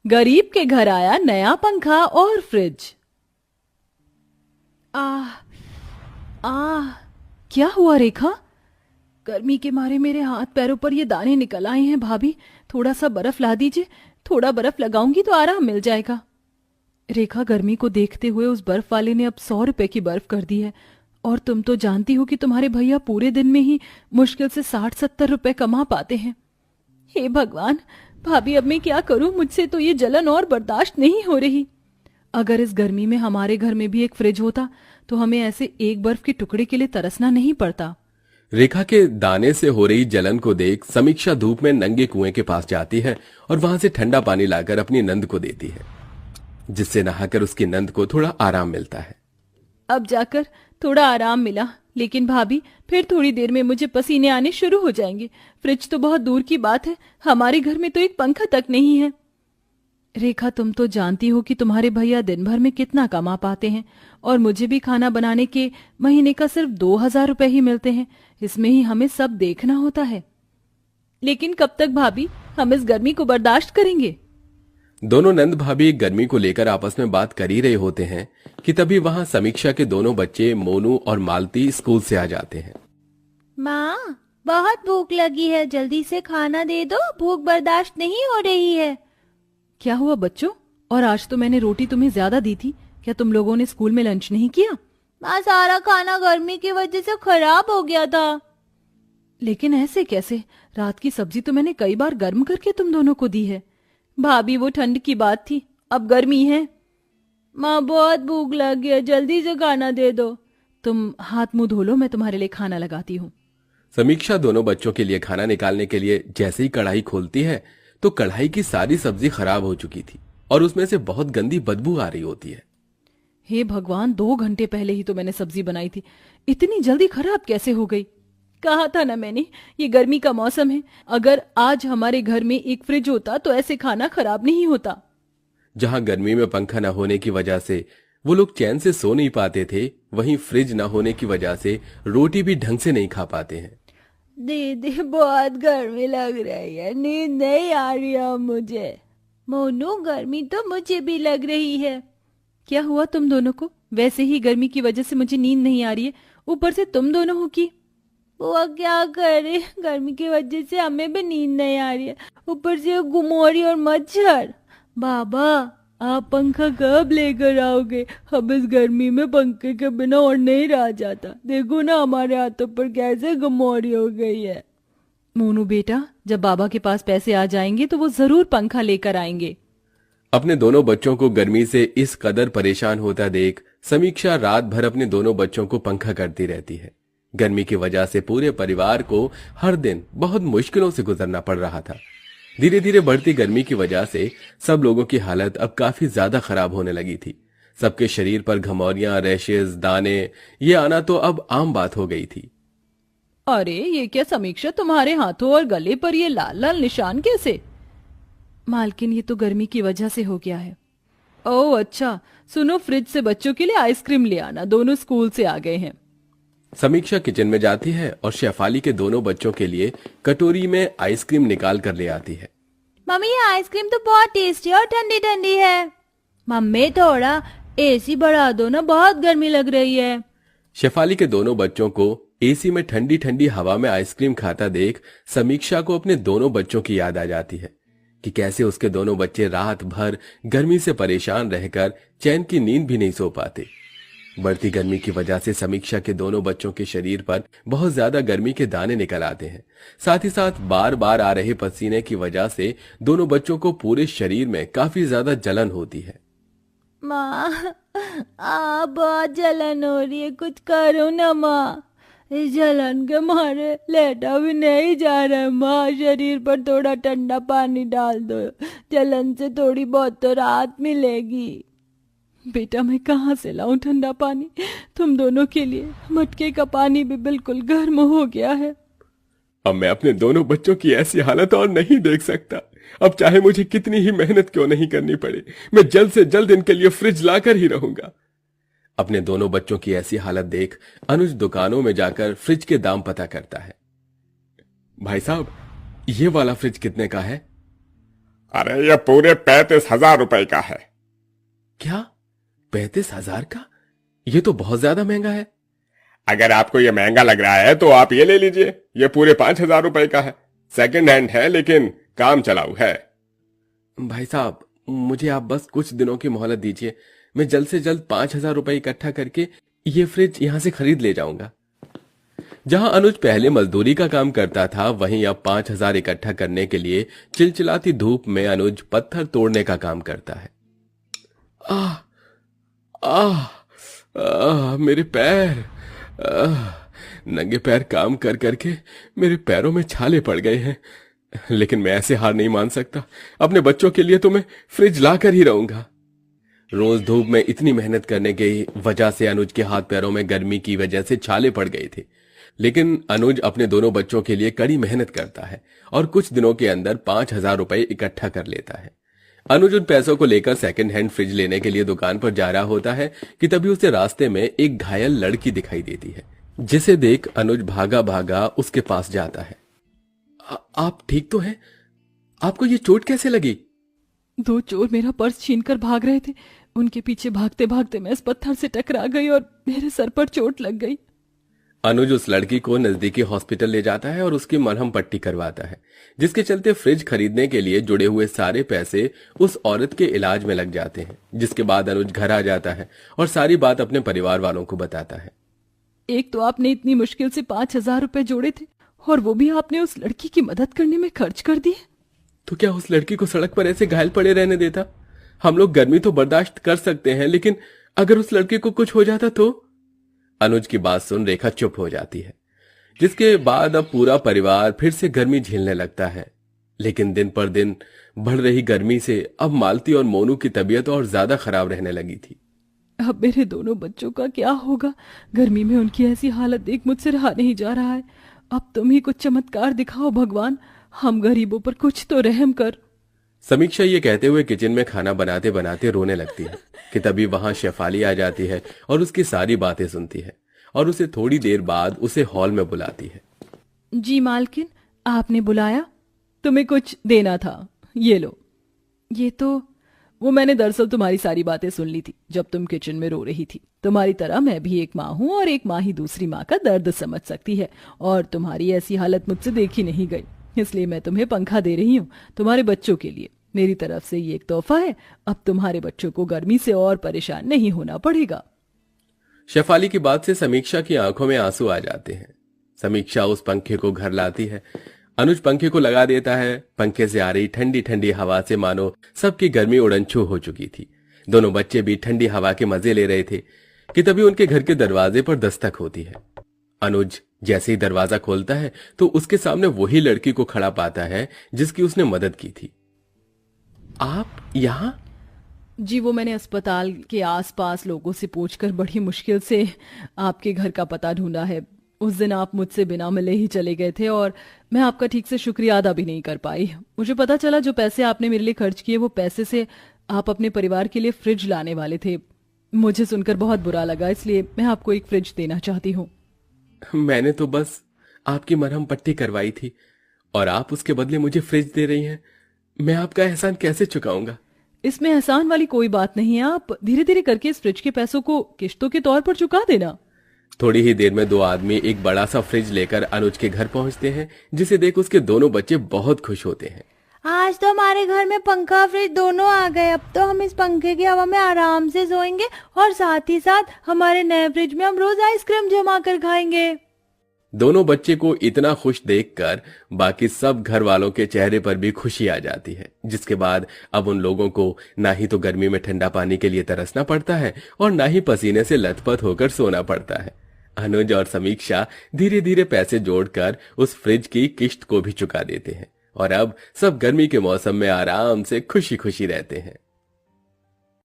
गरीब के घर आया नया पंखा और फ्रिज। आह आह, क्या हुआ रेखा? गर्मी के मारे मेरे हाथ पैरों पर ये दाने निकल आए हैं। भाभी, थोड़ा सा बर्फ ला दीजिए। थोड़ा बर्फ लगाऊंगी तो आराम मिल जाएगा। रेखा, गर्मी को देखते हुए उस बर्फ वाले ने अब 100 रुपए की बर्फ कर दी है। और तुम तो जानती हो कि तुम्हारे भैया पूरे दिन में ही मुश्किल से 60-70 रुपए कमा पाते हैं। हे भगवान, भाभी अब मैं क्या करूं? मुझसे तो ये जलन और बर्दाश्त नहीं हो रही। अगर इस गर्मी में हमारे घर में भी एक फ्रिज होता तो हमें ऐसे एक बर्फ के टुकड़े के लिए तरसना नहीं पड़ता। रेखा के दाने से हो रही जलन को देख समीक्षा धूप में नंगे कुएं के पास जाती है और वहां से ठंडा पानी लाकर अपनी नंद को देती है, जिससे नहाकर उसकी नंद को थोड़ा आराम मिलता है। अब जाकर थोड़ा आराम मिला, लेकिन भाभी फिर थोड़ी देर में मुझे पसीने आने शुरू हो जाएंगे। फ्रिज तो बहुत दूर की बात है, हमारे घर में तो एक पंखा तक नहीं है। रेखा, तुम तो जानती हो कि तुम्हारे भैया दिन भर में कितना कमा पाते हैं और मुझे भी खाना बनाने के महीने का सिर्फ 2000 रुपए ही मिलते हैं। इसमें ही हमें सब देखना होता है। लेकिन कब तक भाभी हम इस गर्मी को बर्दाश्त करेंगे? दोनों नंद भाभी गर्मी को लेकर आपस में बात कर ही रहे होते हैं कि तभी वहां समीक्षा के दोनों बच्चे मोनू और मालती स्कूल से आ जाते हैं। माँ, बहुत भूख लगी है, जल्दी से खाना दे दो, भूख बर्दाश्त नहीं हो रही है। क्या हुआ बच्चों? और आज तो मैंने रोटी तुम्हें ज्यादा दी थी। क्या तुम लोगों ने स्कूल में लंच नहीं किया? माँ, सारा खाना गर्मी की वजह से खराब हो गया था। लेकिन ऐसे कैसे? रात की सब्जी तो मैंने कई बार गर्म करके तुम दोनों को दी है। भाभी, वो ठंड की बात थी, अब गर्मी है। माँ, बहुत भूख लगी है, जल्दी से खाना दे दो। तुम हाथ मुंह धो लो, मैं तुम्हारे लिए खाना लगाती हूँ। समीक्षा दोनों बच्चों के लिए खाना निकालने के लिए जैसे ही कढ़ाई खोलती है तो कढ़ाई की सारी सब्जी खराब हो चुकी थी और उसमें से बहुत गंदी बदबू आ रही होती है। हे भगवान, 2 घंटे पहले ही तो मैंने सब्जी बनाई थी, इतनी जल्दी खराब कैसे हो गई? कहा था ना मैंने, ये गर्मी का मौसम है। अगर आज हमारे घर में एक फ्रिज होता तो ऐसे खाना खराब नहीं होता। जहां गर्मी में पंखा न होने की वजह से वो लोग चैन से सो नहीं पाते थे, वहीं फ्रिज न होने की वजह से रोटी भी ढंग से नहीं खा पाते हैं। दीदी, बहुत गर्मी लग रही है, नींद नहीं आ रही है मुझे। मोनू, गर्मी तो मुझे भी लग रही है। क्या हुआ तुम दोनों को? वैसे ही गर्मी की वजह से मुझे नींद नहीं आ रही है, ऊपर से तुम दोनों हो की। वो क्या करे, गर्मी की वजह से हमें भी नींद नहीं आ रही है, ऊपर से गुमोरी और मच्छर। बाबा, आप पंखा कब लेकर आओगे? हम इस गर्मी में पंखे के बिना और नहीं रह जाता। देखो ना, हमारे हाथों पर कैसे गुमोरी हो गई है। मोनू बेटा, जब बाबा के पास पैसे आ जाएंगे तो वो जरूर पंखा लेकर आएंगे। अपने दोनों बच्चों को गर्मी से इस कदर परेशान होता देख समीक्षा रात भर अपने दोनों बच्चों को पंखा करती रहती है। गर्मी की वजह से पूरे परिवार को हर दिन बहुत मुश्किलों से गुजरना पड़ रहा था। धीरे धीरे बढ़ती गर्मी की वजह से सब लोगों की हालत अब काफी ज्यादा खराब होने लगी थी। सबके शरीर पर घमौरियां, रैशेज, दाने ये आना तो अब आम बात हो गई थी। अरे ये क्या समीक्षा, तुम्हारे हाथों और गले पर ये लाल लाल निशान कैसे? मालकिन, ये तो गर्मी की वजह से हो गया है। ओह अच्छा, सुनो, फ्रिज से बच्चों के लिए आइसक्रीम ले आना, दोनों स्कूल से आ गए हैं। समीक्षा किचन में जाती है और शेफाली के दोनों बच्चों के लिए कटोरी में आइसक्रीम निकाल कर ले आती है। मम्मी, ये आइसक्रीम तो बहुत टेस्टी और ठंडी ठंडी है। मम्मी, थोड़ा एसी बढ़ा दो ना, बहुत गर्मी लग रही है। शेफाली के दोनों बच्चों को एसी में ठंडी ठंडी हवा में आइसक्रीम खाता देख समीक्षा को अपने दोनों बच्चों की याद आ जाती है कि कैसे उसके दोनों बच्चे रात भर गर्मी से परेशान रहकर चैन की नींद भी नहीं सो पाते। बढ़ती गर्मी की वजह से समीक्षा के दोनों बच्चों के शरीर पर बहुत ज्यादा गर्मी के दाने निकल आते हैं। साथ ही साथ बार बार आ रहे पसीने की वजह से दोनों बच्चों को पूरे शरीर में काफी ज्यादा जलन होती है। माँ, बहुत जलन हो रही है, कुछ करो ना माँ। इस जलन के मारे लेटा भी नहीं जा रहा है। माँ, शरीर पर थोड़ा ठंडा पानी डाल दो, जलन से थोड़ी बहुत तो राहत मिलेगी। बेटा, मैं कहाँ से लाऊं ठंडा पानी तुम दोनों के लिए? मटके का पानी भी बिल्कुल गर्म हो गया है। अब मैं अपने दोनों बच्चों की ऐसी हालत और नहीं देख सकता। अब चाहे मुझे कितनी ही मेहनत क्यों नहीं करनी पड़े, मैं जल्द से जल्द इनके लिए फ्रिज लाकर ही रहूंगा। अपने दोनों बच्चों की ऐसी हालत देख अनुज दुकानों में जाकर फ्रिज के दाम पता करता है। भाई साहब, ये वाला फ्रिज कितने का है? अरे ये पूरे 35,000 रुपए का है। क्या 35,000 का? ये तो बहुत ज्यादा महंगा है। अगर आपको ये महंगा लग रहा है तो आप ये ले लीजिए, ये पूरे 5,000 रुपए का है। सेकंड हैंड है लेकिन काम चलाऊ है। भाई साहब, मुझे आप बस कुछ दिनों की मोहलत दीजिए। मैं जल्द से जल्द 5,000 रुपए इकट्ठा करके ये फ्रिज यहां से खरीद ले जाऊंगा। जहां अनुज पहले मजदूरी का काम करता था, वहीं अब 5,000 इकट्ठा करने के लिए चिलचिलाती धूप में अनुज पत्थर तोड़ने का काम करता है। आह आह आह मेरे पैर। नंगे पैर काम कर करके मेरे पैरों में छाले पड़ गए हैं, लेकिन मैं ऐसे हार नहीं मान सकता। अपने बच्चों के लिए तो मैं फ्रिज ला कर ही रहूंगा। रोज धूप में इतनी मेहनत करने की वजह से अनुज के हाथ पैरों में गर्मी की वजह से छाले पड़ गए थे, लेकिन अनुज अपने दोनों बच्चों के लिए कड़ी मेहनत करता है और कुछ दिनों के अंदर 5,000 रुपए इकट्ठा कर लेता है। अनुज उन पैसों को लेकर सेकंड हैंड फ्रिज लेने के लिए दुकान पर जा रहा होता है कि तभी उसे रास्ते में एक घायल लड़की दिखाई देती है, जिसे देख अनुज भागा भागा उसके पास जाता है। आप ठीक तो हैं? आपको ये चोट कैसे लगी? 2 चोर मेरा पर्स छीनकर भाग रहे थे। उनके पीछे भागते भागते मैं इस पत्थर से टकरा गई और मेरे सर पर चोट लग गई। अनुज उस लड़की को नजदीकी हॉस्पिटल ले जाता है और उसकी मरहम पट्टी करवाता है, जिसके चलते फ्रिज खरीदने के लिए जुड़े हुए सारे पैसे उस औरत के इलाज में लग जाते हैं। जिसके बाद अनुज घर आ जाता है और सारी बात अपने परिवार वालों को बताता है। एक तो आपने इतनी मुश्किल से 5,000 रुपए जोड़े थे और वो भी आपने उस लड़की की मदद करने में खर्च कर दिए। तो क्या उस लड़की को सड़क पर ऐसे घायल पड़े रहने देता? हम लोग गर्मी तो बर्दाश्त कर सकते हैं, लेकिन अगर उस लड़के को कुछ हो जाता तो? अनुज की बात सुन रेखा चुप हो जाती है, जिसके बाद अब पूरा परिवार फिर से गर्मी झेलने लगता है। लेकिन दिन पर दिन बढ़ रही गर्मी से अब मालती और मोनू की तबीयत और ज्यादा खराब रहने लगी थी। अब मेरे दोनों बच्चों का क्या होगा? गर्मी में उनकी ऐसी हालत देख मुझसे रहा नहीं जा रहा है। अब तुम ही कुछ चमत्कार दिखाओ भगवान, हम गरीबों पर कुछ तो रहम कर। समीक्षा ये कहते हुए किचन में खाना बनाते बनाते रोने लगती है कि तभी वहां शेफाली आ जाती है और उसकी सारी बातें सुनती है और उसे थोड़ी देर बाद उसे हॉल में बुलाती है। जी मालकिन, आपने बुलाया? तुम्हें कुछ देना था, ये लो। ये तो वो मैंने दरअसल तुम्हारी सारी बातें सुन ली थी जब तुम किचन में रो रही थी। तुम्हारी तरह मैं भी एक माँ हूँ और एक माँ ही दूसरी माँ का दर्द समझ सकती है, और तुम्हारी ऐसी हालत मुझसे देखी नहीं गई, इसलिए मैं तुम्हें पंखा दे रही हूँ तुम्हारे बच्चों के लिए। मेरी तरफ से ये एक तोहफा है। अब तुम्हारे बच्चों को गर्मी से और परेशान नहीं होना पड़ेगा। शेफाली की बात से समीक्षा की आंखों में आंसू आ जाते हैं। समीक्षा उस पंखे को घर लाती है। अनुज पंखे को लगा देता है। पंखे से आ रही ठंडी ठंडी हवा से मानो सबकी गर्मी उड़नछू हो चुकी थी। दोनों बच्चे भी ठंडी हवा के मजे ले रहे थे कि तभी उनके घर के दरवाजे पर दस्तक होती है। अनुज जैसे ही दरवाजा खोलता है तो उसके सामने वही लड़की को खड़ा पाता है जिसकी उसने मदद की थी। आप यहाँ? जी, वो मैंने अस्पताल के आसपास लोगों से पूछकर बड़ी मुश्किल से आपके घर का पता ढूंढा है। उस दिन आप मुझसे बिना मिले ही चले गए थे और मैं आपका ठीक से शुक्रिया अदा भी नहीं कर पाई। मुझे पता चला जो पैसे आपने मेरे लिए खर्च किए वो पैसे से आप अपने परिवार के लिए फ्रिज लाने वाले थे। मुझे सुनकर बहुत बुरा लगा, इसलिए मैं आपको एक फ्रिज देना चाहती हूँ। मैंने तो बस आपकी मरहम पट्टी करवाई थी और आप उसके बदले मुझे फ्रिज दे रही हैं। मैं आपका एहसान कैसे चुकाऊंगा? इसमें एहसान वाली कोई बात नहीं है। आप धीरे धीरे करके इस फ्रिज के पैसों को किश्तों के तौर पर चुका देना। थोड़ी ही देर में दो आदमी एक बड़ा सा फ्रिज लेकर अनुज के घर पहुंचते हैं, जिसे देख उसके दोनों बच्चे बहुत खुश होते हैं। आज तो हमारे घर में पंखा फ्रिज दोनों आ गए। अब तो हम इस पंखे की हवा में आराम से सोएंगे और साथ ही साथ हमारे नए फ्रिज में हम रोज आइसक्रीम जमा कर खाएंगे। दोनों बच्चे को इतना खुश देखकर बाकी सब घर वालों के चेहरे पर भी खुशी आ जाती है, जिसके बाद अब उन लोगों को ना ही तो गर्मी में ठंडा पानी के लिए तरसना पड़ता है और ना ही पसीने से लथपथ होकर सोना पड़ता है। अनुज और समीक्षा धीरे धीरे पैसे जोड़कर उस फ्रिज की किश्त को भी चुका देते हैं और अब सब गर्मी के मौसम में आराम से खुशी खुशी रहते हैं।